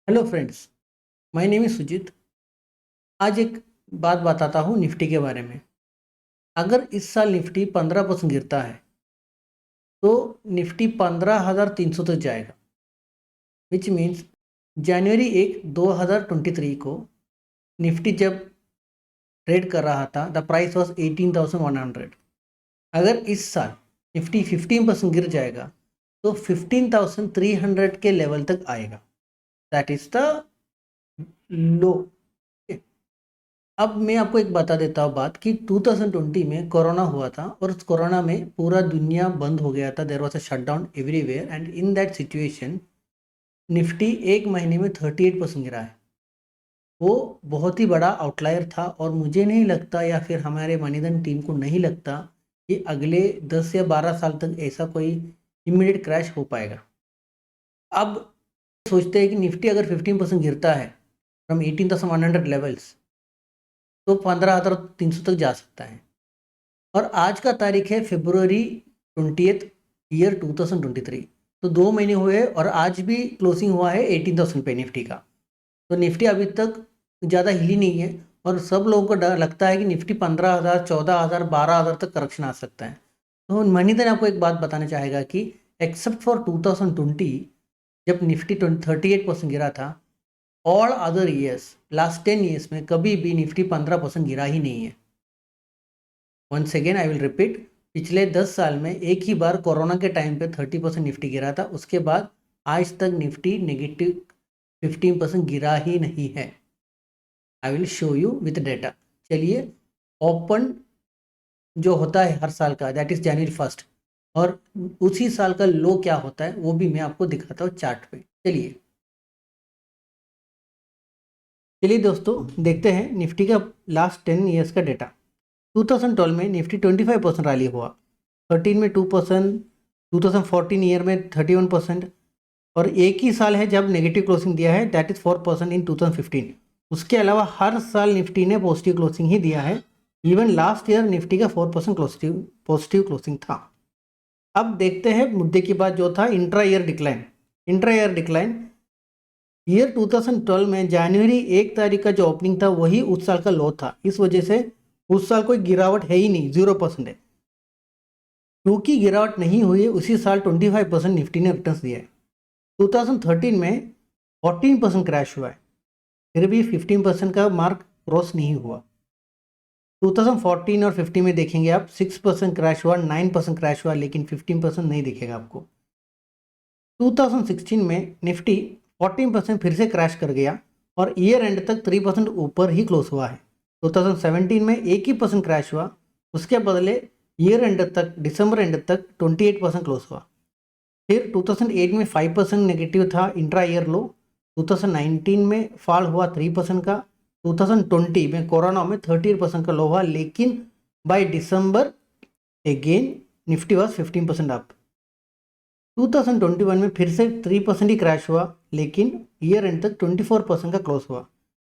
Hello friends, my name is Sujit. आज एक बात बताता हूँ निफ्टी के बारे में। अगर इस साल निफ्टी 15% गिरता है तो निफ्टी 15,300 तक जाएगा, विच मीन्स जनवरी 2023 को निफ्टी जब ट्रेड कर रहा था द प्राइस वॉज 18,100। अगर इस साल निफ्टी 15% गिर जाएगा तो 15,300 के लेवल तक आएगा। That is the low. अब मैं आपको एक बता देता हूँ बात कि 2020 में कोरोना हुआ था और उस कोरोना में पूरा दुनिया बंद हो गया था। There was a shutdown everywhere and in that situation Nifty एक महीने में 38% गिरा है। वो बहुत ही बड़ा आउटलायर था और मुझे नहीं लगता या फिर हमारे मनीधन टीम को नहीं लगता कि अगले 10 या 12 साल तक ऐसा कोई इमीडिएट क्रैश हो पाएगा। अब सोचते हैं कि निफ्टी अगर 15% गिरता है फ्रॉम 18,100 लेवल्स तो 15,300 तक जा सकता है। और आज का तारीख है February 20th ईयर 2023। तो 2 महीने हुए और आज भी क्लोजिंग हुआ है 18,000 पे निफ्टी का। तो निफ्टी अभी तक ज़्यादा हिली नहीं है और सब लोगों को डर लगता है कि निफ्टी 15,000, 14,000, 12,000 तक करेक्शन आ सकता है। तो मनीधन आपको एक बात बताना चाहेगा कि एक्सेप्ट फॉर 2020 जब निफ्टी 38% गिरा था, all other years last 10 years में कभी भी निफ्टी 15% गिरा ही नहीं है। Once again I will repeat, पिछले 10 साल में एक ही बार कोरोना के टाइम पे 30% निफ्टी गिरा था। उसके बाद आज तक निफ्टी नेगेटिव 15% गिरा ही नहीं है। I will show you with data. चलिए, ओपन जो होता है हर साल का दैट इज January 1 और उसी साल का लो क्या होता है वो भी मैं आपको दिखाता हूँ चार्ट पे। चलिए दोस्तों, देखते हैं निफ्टी का लास्ट 10 ईयर्स का डेटा। 2012 में निफ्टी 25% रैली हुआ, 13 में 2%, 2014 ईयर में 31%, और एक ही साल है जब नेगेटिव क्लोजिंग दिया है दैट इज 4% इन 2015। उसके अलावा हर साल निफ्टी ने पॉजिटिव क्लोजिंग ही दिया है। इवन लास्ट ईयर निफ्टी का 4% पॉजिटिव क्लोजिंग था। अब देखते हैं मुद्दे की बात जो था इंट्रा ईयर डिक्लाइन। ईयर 2012 में January 1 का जो ओपनिंग था वही उस साल का लो था। इस वजह से उस साल कोई गिरावट है ही नहीं, 0% है। क्योंकि गिरावट नहीं हुई उसी साल 25% निफ्टी ने रिटर्न्स दिया है। 2013 में 14% क्रैश हुआ है, फिर भी 15% का मार्क क्रॉस नहीं हुआ। 2014 और 15 में देखेंगे आप 6% क्रैश हुआ, 9% क्रैश हुआ, लेकिन 15% नहीं दिखेगा आपको। 2016 में निफ्टी 14% फिर से क्रैश कर गया और ईयर एंड तक 3% ऊपर ही क्लोज हुआ है। 2017 में 1% क्रैश हुआ, उसके बदले ईयर एंड तक, दिसंबर एंड तक 28% क्लोज हुआ। फिर 2008 में 5% नेगेटिव था इंट्रा ईयर लो। 2019 में फॉल हुआ 3% का। 2020 में कोरोना में 38% का लो हुआ, लेकिन by December again Nifty was 15% up. 2021 में फिर से 3% ही क्रैश हुआ, लेकिन ईयर एंड तक 24% का क्लोज हुआ।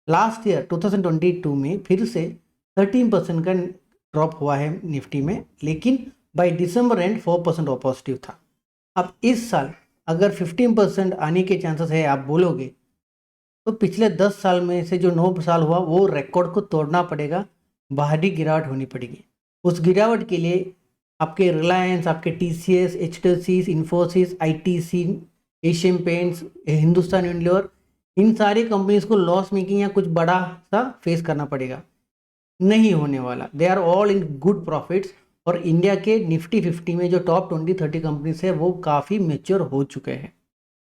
लास्ट ईयर 2022 में फिर से 13% का ड्रॉप हुआ है निफ्टी में, लेकिन बाय दिसंबर एंड 4% पॉजिटिव था। अब इस साल अगर 15% आने के चांसेस है आप बोलोगे, तो पिछले 10 साल में से जो 9 साल हुआ वो रिकॉर्ड को तोड़ना पड़ेगा, बाहरी गिरावट होनी पड़ेगी। उस गिरावट के लिए आपके रिलायंस, आपके TCS, HDFC, Infosys, ITC, Asian Paints, Hindustan Unilever, इन सारी कंपनीज को लॉस मेकिंग या कुछ बड़ा सा फेस करना पड़ेगा। नहीं होने वाला, they are all in good profits. और इंडिया के निफ्टी 50 में जो टॉप 20-30 कंपनीज है वो काफ़ी मेच्योर हो चुके हैं।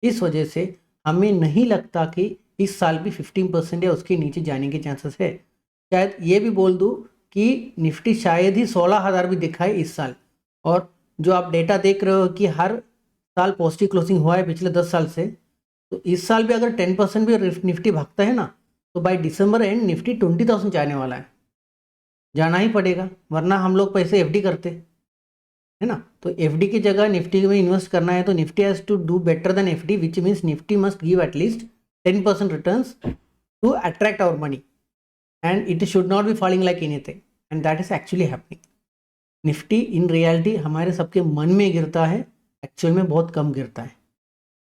इस वजह से हमें नहीं लगता कि इस साल भी 15% या उसके नीचे जाने के चांसेस है। शायद ये भी बोल दूँ कि निफ्टी शायद ही 16,000 भी दिखाए इस साल। और जो आप डेटा देख रहे हो कि हर साल पॉजिटिव क्लोजिंग हुआ है पिछले 10 साल से, तो इस साल भी अगर 10% भी निफ्टी भागता है ना, तो बाय दिसंबर एंड निफ्टी 20,000 जाने वाला है। जाना ही पड़ेगा, वरना हम लोग पैसे FD करते, है ना। तो FD की जगह निफ्टी में इन्वेस्ट करना है तो Nifty has to do better than FD, which means Nifty must give at least 10% returns to attract our money, and it should not be falling like anything, and that is actually happening. Nifty in reality हमारे सबके मन में गिरता है, actual में बहुत कम गिरता है।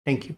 Thank you.